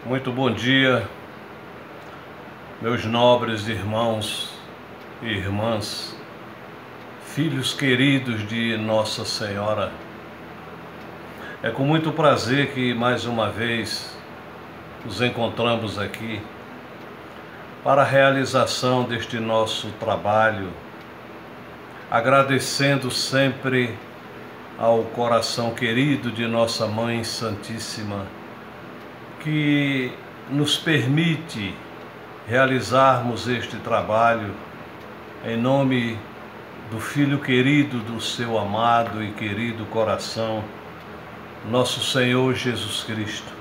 Muito bom dia, meus nobres irmãos e irmãs, filhos queridos de Nossa Senhora. É com muito prazer que mais uma vez nos encontramos aqui para a realização deste nosso trabalho, agradecendo sempre ao coração querido de Nossa Mãe Santíssima, que nos permite realizarmos este trabalho em nome do Filho querido do seu amado e querido coração, nosso Senhor Jesus Cristo.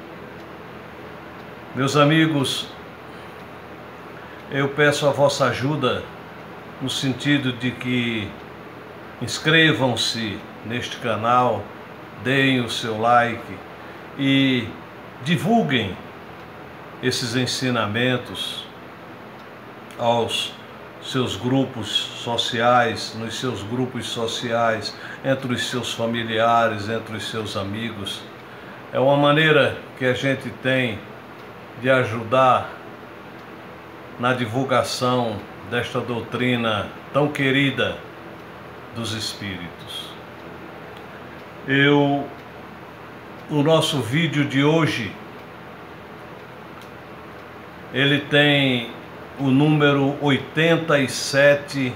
Meus amigos, eu peço a vossa ajuda no sentido de que inscrevam-se neste canal, deem o seu like e divulguem esses ensinamentos aos seus grupos sociais, nos seus grupos sociais, entre os seus familiares, entre os seus amigos. É uma maneira que a gente tem de ajudar na divulgação desta doutrina tão querida dos Espíritos. O nosso vídeo de hoje, ele tem o número 87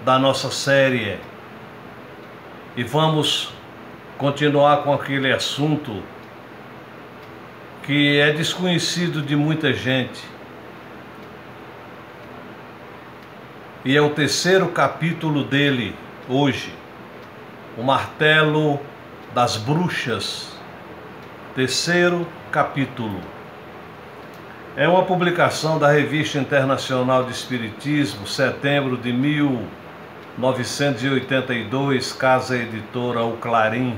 da nossa série e vamos continuar com aquele assunto que é desconhecido de muita gente e é o terceiro capítulo dele hoje, o Martelo das Bruxas, terceiro capítulo. É uma publicação da Revista Internacional de Espiritismo, setembro de 1982, Casa Editora O Clarim,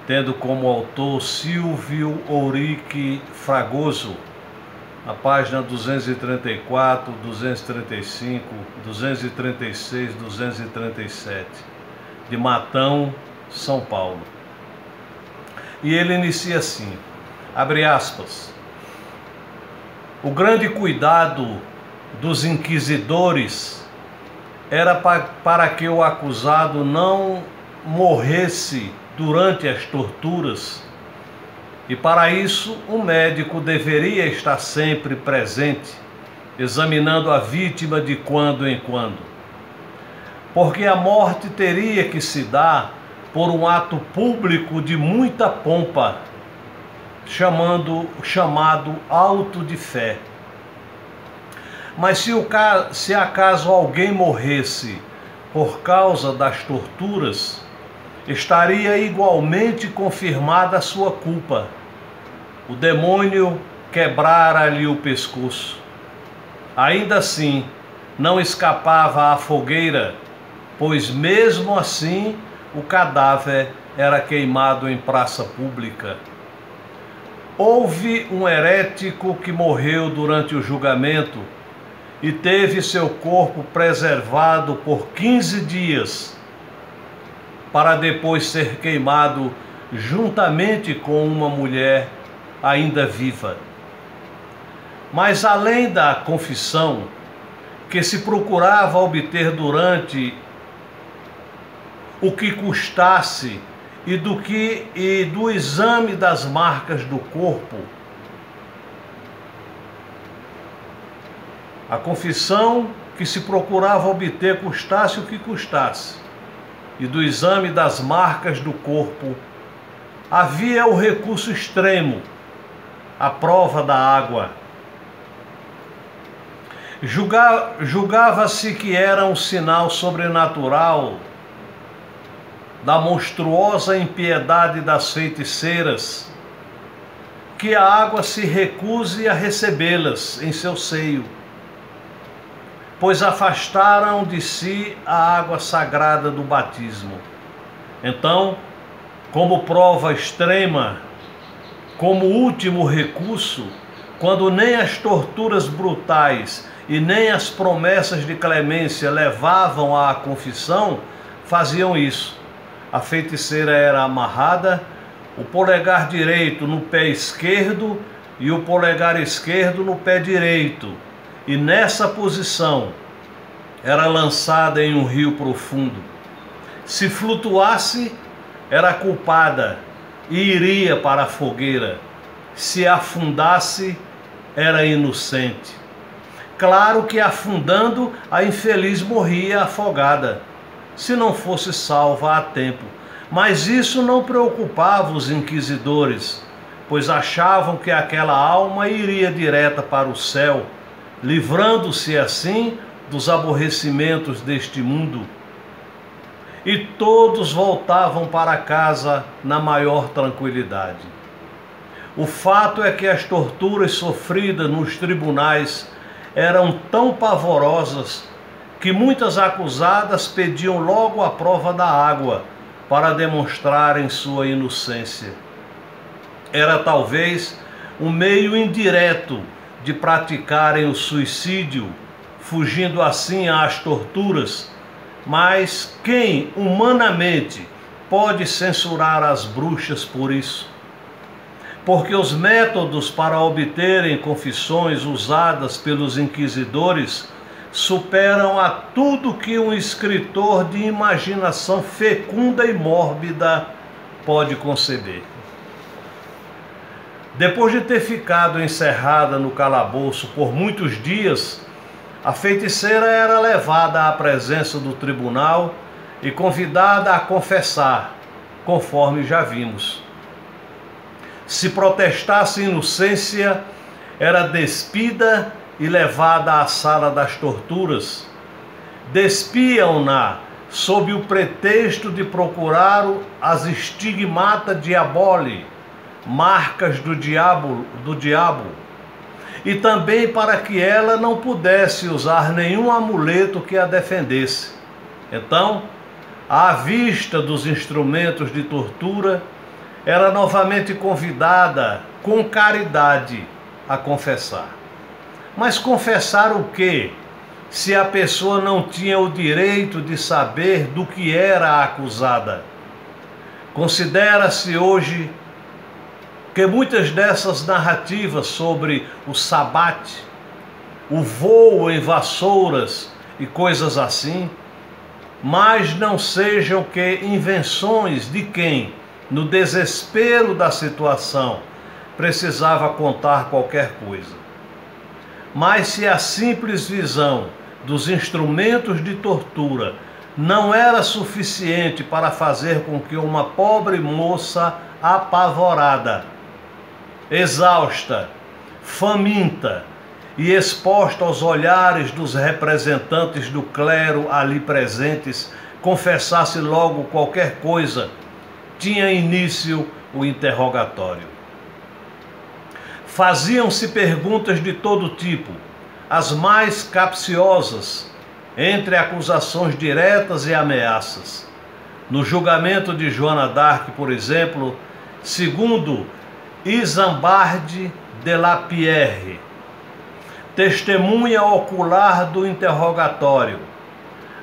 tendo como autor Silvio Ourique Fragoso, a página 234, 235, 236, 237, de Matão, São Paulo. E ele inicia assim, abre aspas: o grande cuidado dos inquisidores era para que o acusado não morresse durante as torturas, e para isso o médico deveria estar sempre presente, examinando a vítima de quando em quando, porque a morte teria que se dar por um ato público de muita pompa, chamado auto de fé. Mas se acaso alguém morresse por causa das torturas, estaria igualmente confirmada a sua culpa. O demônio quebrara-lhe o pescoço. Ainda assim, não escapava à fogueira, pois mesmo assim o cadáver era queimado em praça pública. Houve um herético que morreu durante o julgamento e teve seu corpo preservado por 15 dias, para depois ser queimado juntamente com uma mulher ainda viva. Mas além da confissão que se procurava obter durante o que custasse e do exame das marcas do corpo, a confissão que se procurava obter, custasse o que custasse, e do exame das marcas do corpo, havia o recurso extremo, a prova da água. Julgava-se que era um sinal sobrenatural da monstruosa impiedade das feiticeiras, que a água se recuse a recebê-las em seu seio, pois afastaram de si a água sagrada do batismo. Então, como prova extrema, como último recurso, quando nem as torturas brutais e nem as promessas de clemência levavam à confissão, faziam isso. A feiticeira era amarrada, o polegar direito no pé esquerdo e o polegar esquerdo no pé direito, e nessa posição era lançada em um rio profundo. Se flutuasse, era culpada e iria para a fogueira. Se afundasse, era inocente. Claro que afundando, a infeliz morria afogada, se não fosse salva a tempo. Mas isso não preocupava os inquisidores, pois achavam que aquela alma iria direta para o céu, livrando-se assim dos aborrecimentos deste mundo. E todos voltavam para casa na maior tranquilidade. O fato é que as torturas sofridas nos tribunais eram tão pavorosas que muitas acusadas pediam logo a prova da água para demonstrarem sua inocência. Era talvez um meio indireto de praticarem o suicídio, fugindo assim às torturas, mas quem humanamente pode censurar as bruxas por isso? Porque os métodos para obterem confissões usadas pelos inquisidores superam a tudo que um escritor de imaginação fecunda e mórbida pode conceber. Depois de ter ficado encerrada no calabouço por muitos dias, a feiticeira era levada à presença do tribunal e convidada a confessar, conforme já vimos. Se protestasse inocência, era despida e levada à sala das torturas. Despiam-na sob o pretexto de procurar as estigmata diaboli, marcas do diabo, e também para que ela não pudesse usar nenhum amuleto que a defendesse. Então, à vista dos instrumentos de tortura, era novamente convidada com caridade a confessar. Mas confessar o quê? Se a pessoa não tinha o direito de saber do que era acusada. Considera-se hoje que muitas dessas narrativas sobre o sabate, o voo em vassouras e coisas assim, mas não sejam que invenções de quem, no desespero da situação, precisava contar qualquer coisa. Mas se a simples visão dos instrumentos de tortura não era suficiente para fazer com que uma pobre moça apavorada, exausta, faminta e exposta aos olhares dos representantes do clero ali presentes, confessasse logo qualquer coisa, tinha início o interrogatório. Faziam-se perguntas de todo tipo, as mais capciosas, entre acusações diretas e ameaças. No julgamento de Joana d'Arc, por exemplo, segundo Isambard de la Pierre, testemunha ocular do interrogatório,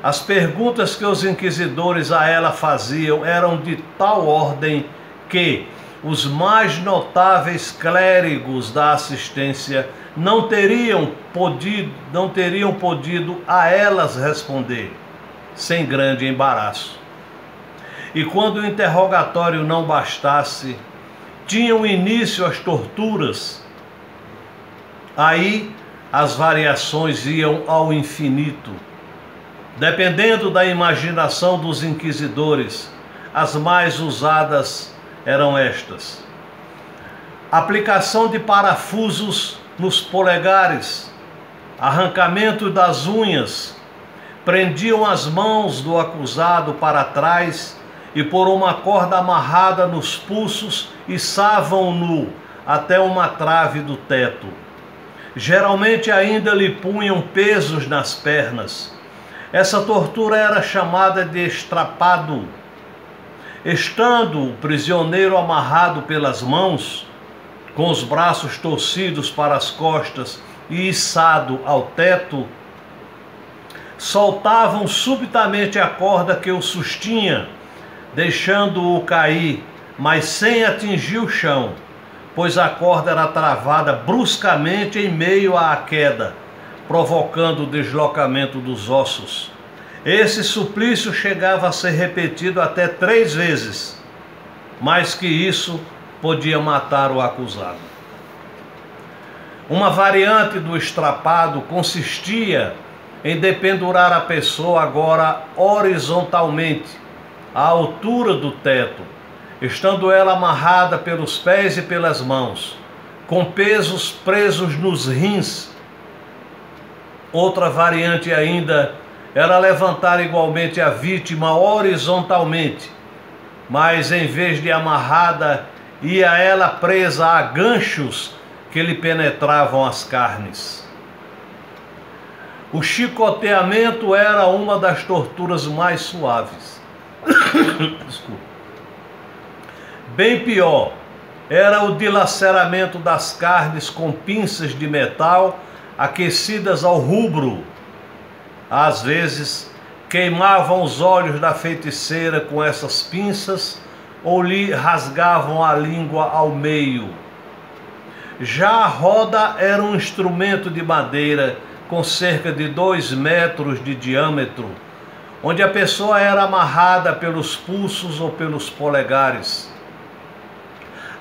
as perguntas que os inquisidores a ela faziam eram de tal ordem que os mais notáveis clérigos da assistência não teriam podido a elas responder, sem grande embaraço. E quando o interrogatório não bastasse, tinham início as torturas. Aí as variações iam ao infinito. Dependendo da imaginação dos inquisidores, as mais usadas eram estas: aplicação de parafusos nos polegares, arrancamento das unhas, prendiam as mãos do acusado para trás e por uma corda amarrada nos pulsos içavam-no até uma trave do teto. Geralmente ainda lhe punham pesos nas pernas. Essa tortura era chamada de estrapado. Estando o prisioneiro amarrado pelas mãos, com os braços torcidos para as costas e içado ao teto, soltavam subitamente a corda que o sustinha, deixando-o cair, mas sem atingir o chão, pois a corda era travada bruscamente em meio à queda, provocando o deslocamento dos ossos. Esse suplício chegava a ser repetido até 3 vezes, mais que isso podia matar o acusado. Uma variante do estrapado consistia em dependurar a pessoa agora horizontalmente, à altura do teto, estando ela amarrada pelos pés e pelas mãos, com pesos presos nos rins. Outra variante ainda era levantar igualmente a vítima horizontalmente, mas em vez de amarrada, ia ela presa a ganchos que lhe penetravam as carnes. O chicoteamento era uma das torturas mais suaves. Desculpa. Bem pior era o dilaceramento das carnes com pinças de metal aquecidas ao rubro. Às vezes, queimavam os olhos da feiticeira com essas pinças ou lhe rasgavam a língua ao meio. Já a roda era um instrumento de madeira com cerca de 2 metros de diâmetro, onde a pessoa era amarrada pelos pulsos ou pelos polegares.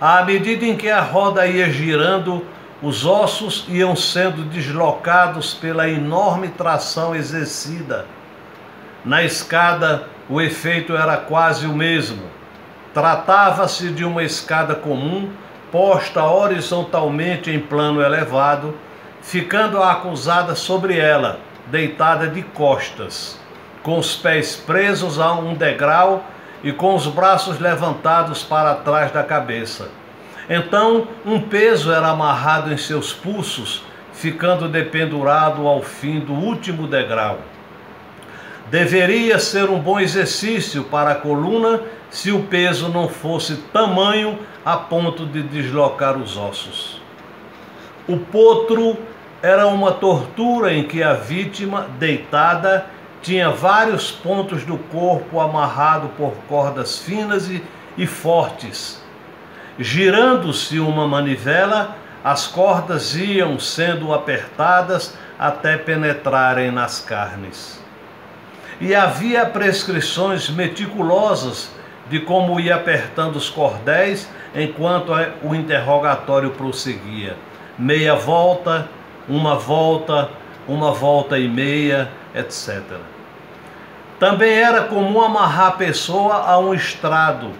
À medida em que a roda ia girando, os ossos iam sendo deslocados pela enorme tração exercida. Na escada, o efeito era quase o mesmo. Tratava-se de uma escada comum, posta horizontalmente em plano elevado, ficando a acusada sobre ela, deitada de costas, com os pés presos a um degrau e com os braços levantados para trás da cabeça. Então, um peso era amarrado em seus pulsos, ficando dependurado ao fim do último degrau. Deveria ser um bom exercício para a coluna se o peso não fosse tamanho a ponto de deslocar os ossos. O potro era uma tortura em que a vítima, deitada, tinha vários pontos do corpo amarrado por cordas finas e fortes. Girando-se uma manivela, as cordas iam sendo apertadas até penetrarem nas carnes. E havia prescrições meticulosas de como ia apertando os cordéis enquanto o interrogatório prosseguia. Meia volta, uma volta e meia, etc. Também era comum amarrar a pessoa a um estrado,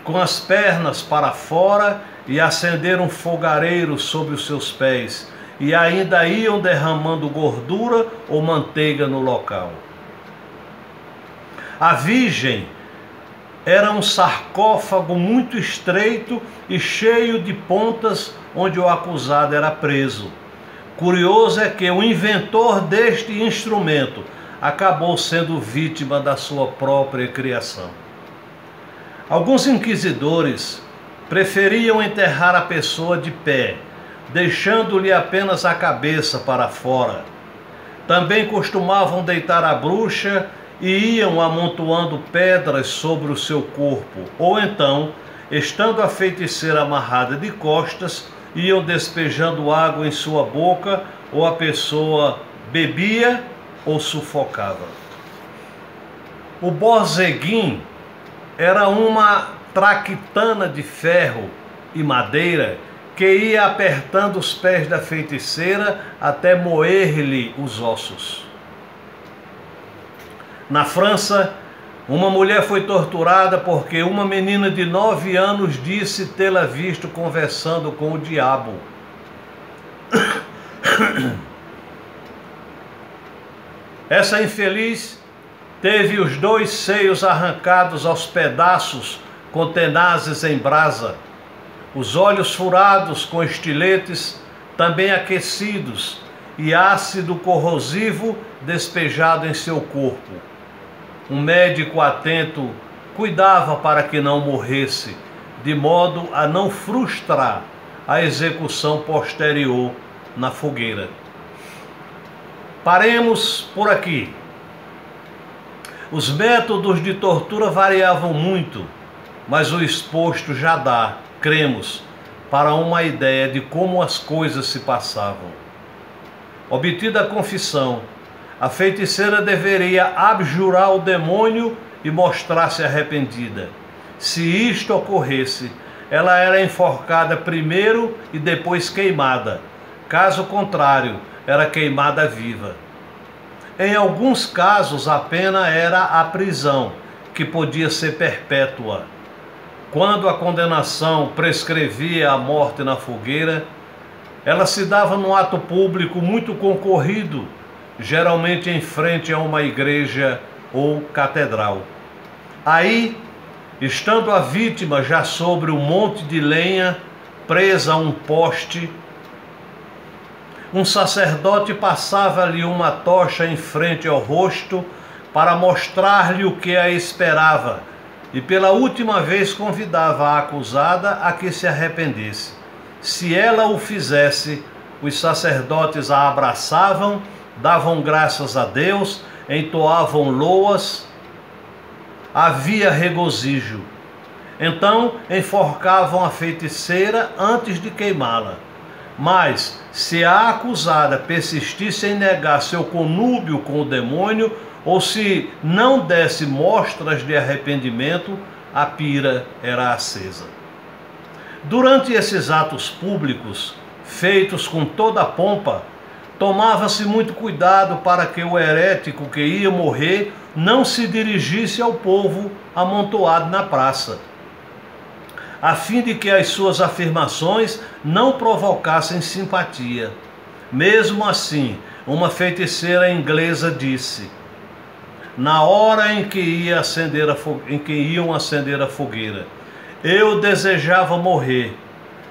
com as pernas para fora, e acender um fogareiro sobre os seus pés, e ainda iam derramando gordura ou manteiga no local. A Virgem era um sarcófago muito estreito e cheio de pontas onde o acusado era preso. Curioso é que o inventor deste instrumento acabou sendo vítima da sua própria criação. Alguns inquisidores preferiam enterrar a pessoa de pé, deixando-lhe apenas a cabeça para fora. Também costumavam deitar a bruxa e iam amontoando pedras sobre o seu corpo, ou então, estando a feiticeira amarrada de costas, iam despejando água em sua boca, ou a pessoa bebia ou sufocava. O borzeguim era uma traquitana de ferro e madeira que ia apertando os pés da feiticeira até moer-lhe os ossos. Na França, uma mulher foi torturada porque uma menina de 9 anos disse tê-la visto conversando com o diabo. Essa infeliz teve os 2 seios arrancados aos pedaços com tenazes em brasa, os olhos furados com estiletes também aquecidos e ácido corrosivo despejado em seu corpo. Um médico atento cuidava para que não morresse, de modo a não frustrar a execução posterior na fogueira. Paremos por aqui. Os métodos de tortura variavam muito. mas o exposto já dá, cremos, para uma ideia de como as coisas se passavam. Obtida a confissão, a feiticeira deveria abjurar o demônio e mostrar-se arrependida. Se isto ocorresse, ela era enforcada primeiro e depois queimada. Caso contrário, era queimada viva. Em alguns casos, a pena era a prisão, que podia ser perpétua. Quando a condenação prescrevia a morte na fogueira, ela se dava num ato público muito concorrido, geralmente em frente a uma igreja ou catedral. Aí, estando a vítima já sobre um monte de lenha, presa a um poste, um sacerdote passava-lhe uma tocha em frente ao rosto para mostrar-lhe o que a esperava, e pela última vez convidava a acusada a que se arrependesse. Se ela o fizesse, os sacerdotes a abraçavam, davam graças a Deus, entoavam loas, havia regozijo. Então enforcavam a feiticeira antes de queimá-la. Mas, se a acusada persistisse em negar seu conúbio com o demônio, ou se não desse mostras de arrependimento, a pira era acesa. Durante esses atos públicos, feitos com toda a pompa, tomava-se muito cuidado para que o herético que ia morrer não se dirigisse ao povo amontoado na praça, a fim de que as suas afirmações não provocassem simpatia. Mesmo assim, uma feiticeira inglesa disse, na hora em que iam acender a fogueira, eu desejava morrer,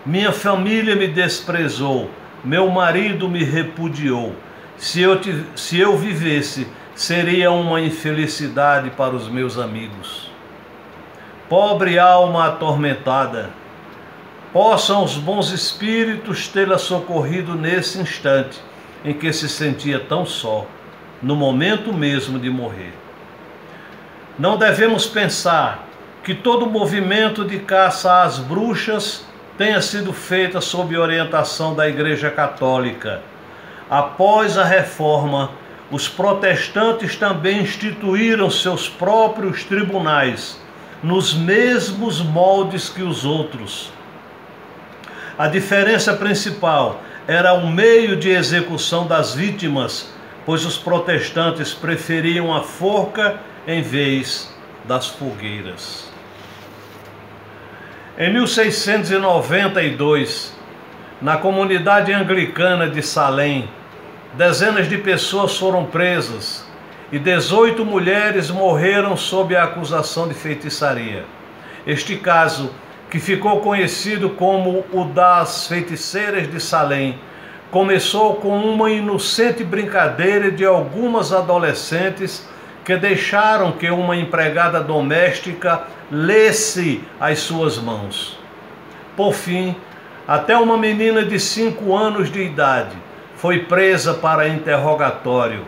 minha família me desprezou, meu marido me repudiou. Se eu vivesse, seria uma infelicidade para os meus amigos. Pobre alma atormentada, possam os bons espíritos tê-la socorrido nesse instante em que se sentia tão só, no momento mesmo de morrer. Não devemos pensar que todo movimento de caça às bruxas tenha sido feita sob orientação da Igreja Católica. Após a Reforma, os protestantes também instituíram seus próprios tribunais, nos mesmos moldes que os outros. A diferença principal era o meio de execução das vítimas, pois os protestantes preferiam a forca em vez das fogueiras. Em 1692, na comunidade anglicana de Salem, dezenas de pessoas foram presas e 18 mulheres morreram sob a acusação de feitiçaria. Este caso, que ficou conhecido como o das feiticeiras de Salem, começou com uma inocente brincadeira de algumas adolescentes que deixaram que uma empregada doméstica lesse as suas mãos. Por fim, até uma menina de 5 anos de idade foi presa para interrogatório.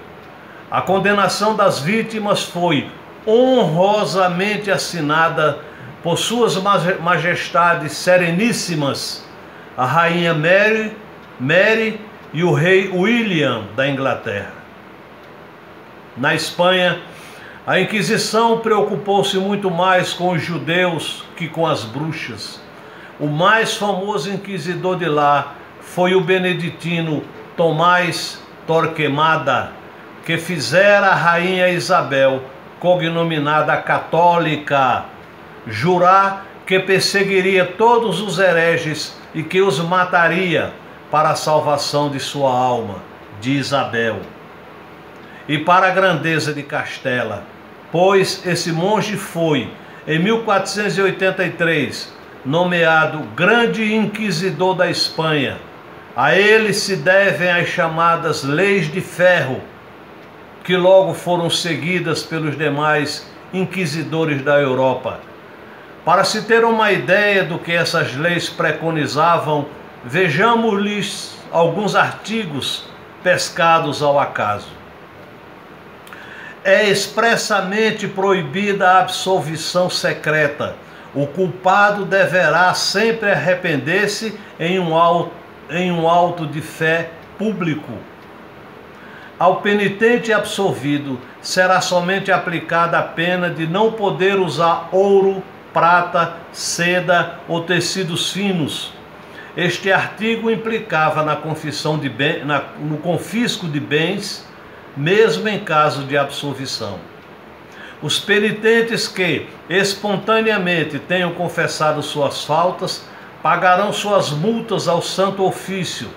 A condenação das vítimas foi honrosamente assinada por suas majestades sereníssimas, a rainha Mary e o rei William da Inglaterra. Na Espanha, a Inquisição preocupou-se muito mais com os judeus que com as bruxas. O mais famoso inquisidor de lá foi o beneditino Tomás Torquemada, que fizera a rainha Isabel, cognominada católica, jurar que perseguiria todos os hereges e que os mataria para a salvação de sua alma, de Isabel, e para a grandeza de Castela, pois esse monge foi, em 1483, nomeado Grande Inquisidor da Espanha. A ele se devem as chamadas Leis de Ferro, que logo foram seguidas pelos demais inquisidores da Europa. Para se ter uma ideia do que essas leis preconizavam, vejamos-lhes alguns artigos pescados ao acaso. É expressamente proibida a absolvição secreta, O culpado deverá sempre arrepender-se em um auto de fé público. Ao penitente absolvido será somente aplicada a pena de não poder usar ouro, prata, seda ou tecidos finos. Este artigo implicava na confissão de no confisco de bens, mesmo em caso de absolvição. Os penitentes que espontaneamente tenham confessado suas faltas pagarão suas multas ao Santo Ofício,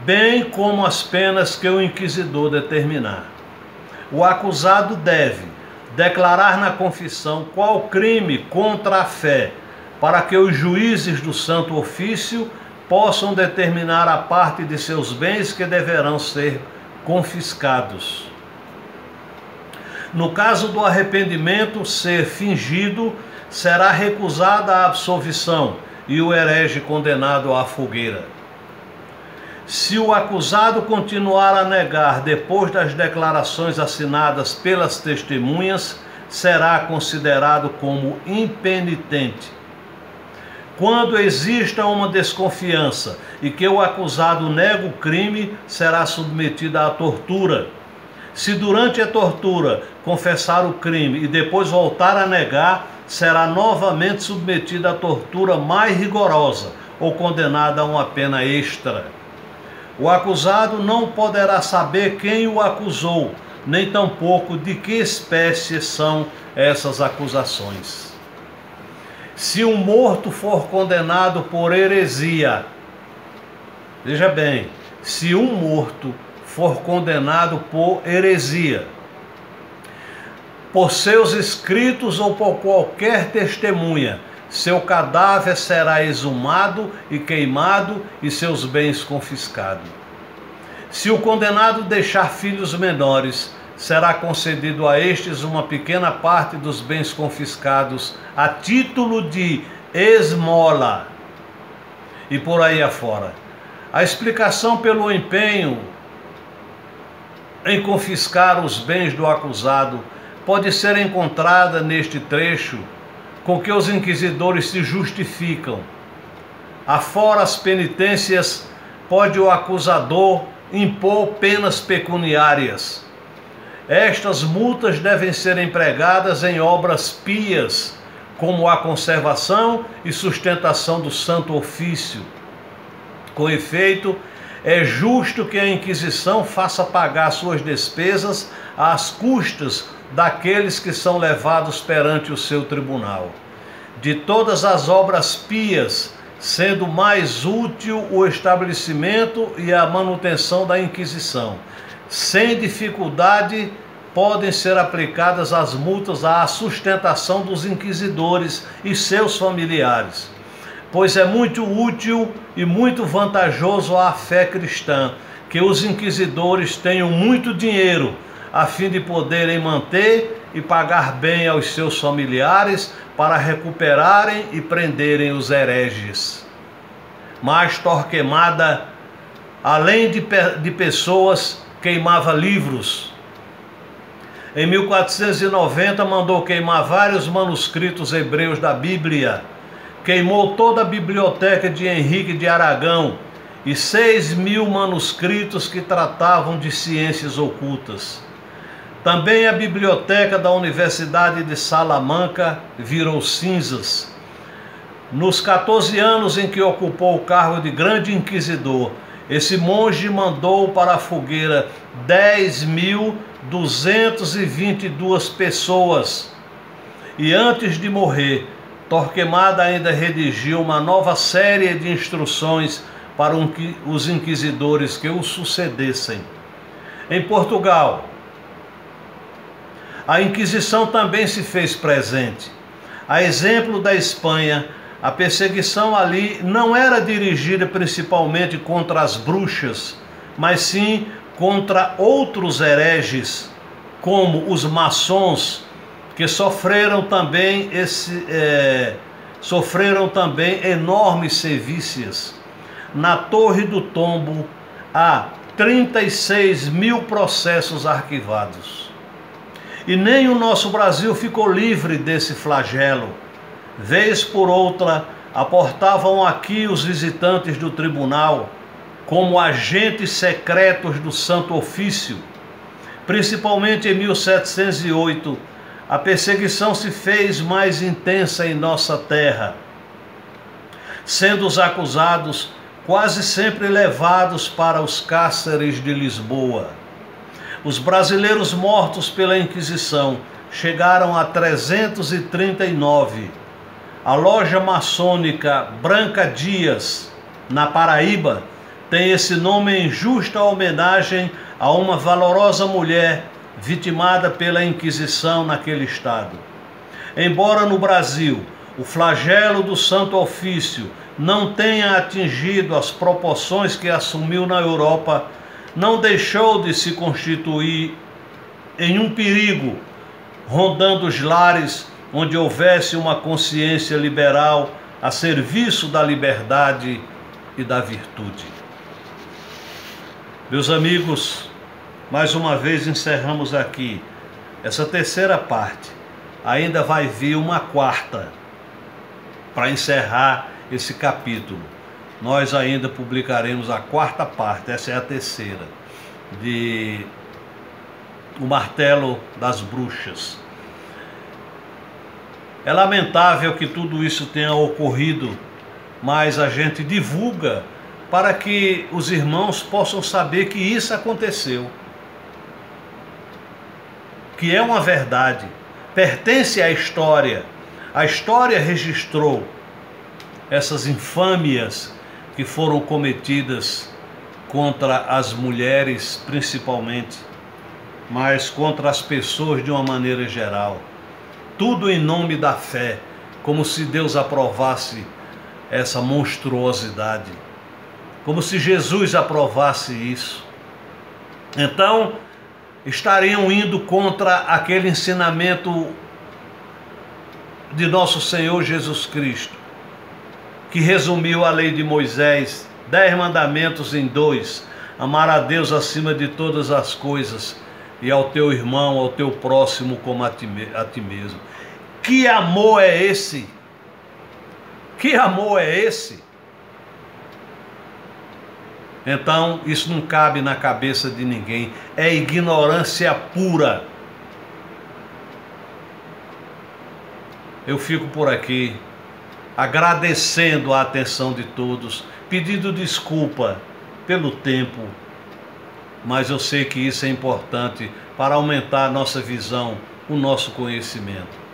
bem como as penas que o inquisidor determinar. O acusado deve declarar na confissão qual crime contra a fé, para que os juízes do Santo Ofício possam determinar a parte de seus bens que deverão ser confiscados. No caso do arrependimento ser fingido, será recusada a absolvição e o herege condenado à fogueira. Se o acusado continuar a negar depois das declarações assinadas pelas testemunhas, será considerado como impenitente. Quando exista uma desconfiança e que o acusado nega o crime, será submetido à tortura. Se durante a tortura confessar o crime e depois voltar a negar, será novamente submetido à tortura mais rigorosa ou condenado a uma pena extra. O acusado não poderá saber quem o acusou, nem tampouco de que espécie são essas acusações. Se um morto for condenado por heresia, veja bem, se um morto for condenado por heresia, por seus escritos ou por qualquer testemunha, seu cadáver será exumado e queimado e seus bens confiscados. Se o condenado deixar filhos menores, será concedido a estes uma pequena parte dos bens confiscados a título de esmola e por aí afora. A explicação pelo empenho em confiscar os bens do acusado pode ser encontrada neste trecho com que os inquisidores se justificam. Afora as penitências, pode o acusador impor penas pecuniárias. Estas multas devem ser empregadas em obras pias, como a conservação e sustentação do Santo Ofício. Com efeito, é justo que a Inquisição faça pagar suas despesas às custas daqueles que são levados perante o seu tribunal. De todas as obras pias, sendo mais útil o estabelecimento e a manutenção da Inquisição, sem dificuldade podem ser aplicadas as multas à sustentação dos inquisidores e seus familiares, pois é muito útil e muito vantajoso à fé cristã que os inquisidores tenham muito dinheiro a fim de poderem manter e pagar bem aos seus familiares para recuperarem e prenderem os hereges. Mas Torquemada, além de pessoas, queimava livros. Em 1490 mandou queimar vários manuscritos hebreus da Bíblia. Queimou toda a biblioteca de Henrique de Aragão e 6.000 manuscritos que tratavam de ciências ocultas. Também a biblioteca da Universidade de Salamanca virou cinzas. Nos 14 anos em que ocupou o cargo de grande inquisidor, esse monge mandou para a fogueira 10.222 pessoas. E antes de morrer, Torquemada ainda redigiu uma nova série de instruções para os inquisidores que o sucedessem. Em Portugal, a Inquisição também se fez presente. A exemplo da Espanha, a perseguição ali não era dirigida principalmente contra as bruxas, mas sim contra outros hereges, como os maçons, que sofreram também enormes sevícias. Na Torre do Tombo há 36.000 processos arquivados. E nem o nosso Brasil ficou livre desse flagelo. Vez por outra, aportavam aqui os visitantes do tribunal como agentes secretos do Santo Ofício. Principalmente em 1708, a perseguição se fez mais intensa em nossa terra, sendo os acusados quase sempre levados para os cárceres de Lisboa. Os brasileiros mortos pela Inquisição chegaram a 339. A loja maçônica Branca Dias, na Paraíba, tem esse nome em justa homenagem a uma valorosa mulher vitimada pela Inquisição naquele estado. Embora no Brasil o flagelo do Santo Ofício não tenha atingido as proporções que assumiu na Europa, não deixou de se constituir em um perigo, rondando os lares onde houvesse uma consciência liberal a serviço da liberdade e da virtude. Meus amigos, mais uma vez encerramos aqui essa terceira parte. Ainda vai vir uma quarta para encerrar esse capítulo. Nós ainda publicaremos a quarta parte, essa é a terceira, de O Martelo das Bruxas. É lamentável que tudo isso tenha ocorrido, mas a gente divulga para que os irmãos possam saber que isso aconteceu, que é uma verdade, pertence à história. A história registrou essas infâmias que foram cometidas contra as mulheres principalmente, mas contra as pessoas de uma maneira geral. Tudo em nome da fé, como se Deus aprovasse essa monstruosidade, como se Jesus aprovasse isso. Então, estariam indo contra aquele ensinamento de nosso Senhor Jesus Cristo, que resumiu a lei de Moisés, 10 mandamentos em 2, amar a Deus acima de todas as coisas e ao teu irmão, ao teu próximo como a ti mesmo. Que amor é esse? Que amor é esse? Então, isso não cabe na cabeça de ninguém, é ignorância pura. Eu fico por aqui, agradecendo a atenção de todos, pedindo desculpa pelo tempo, mas eu sei que isso é importante para aumentar a nossa visão, o nosso conhecimento.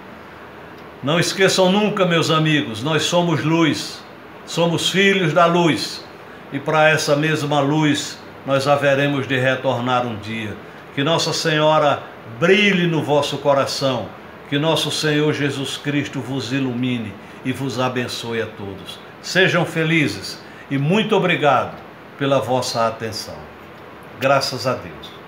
Não esqueçam nunca, meus amigos, nós somos luz, somos filhos da luz, e para essa mesma luz nós haveremos de retornar um dia. Que Nossa Senhora brilhe no vosso coração, que nosso Senhor Jesus Cristo vos ilumine e vos abençoe a todos. Sejam felizes e muito obrigado pela vossa atenção. Graças a Deus.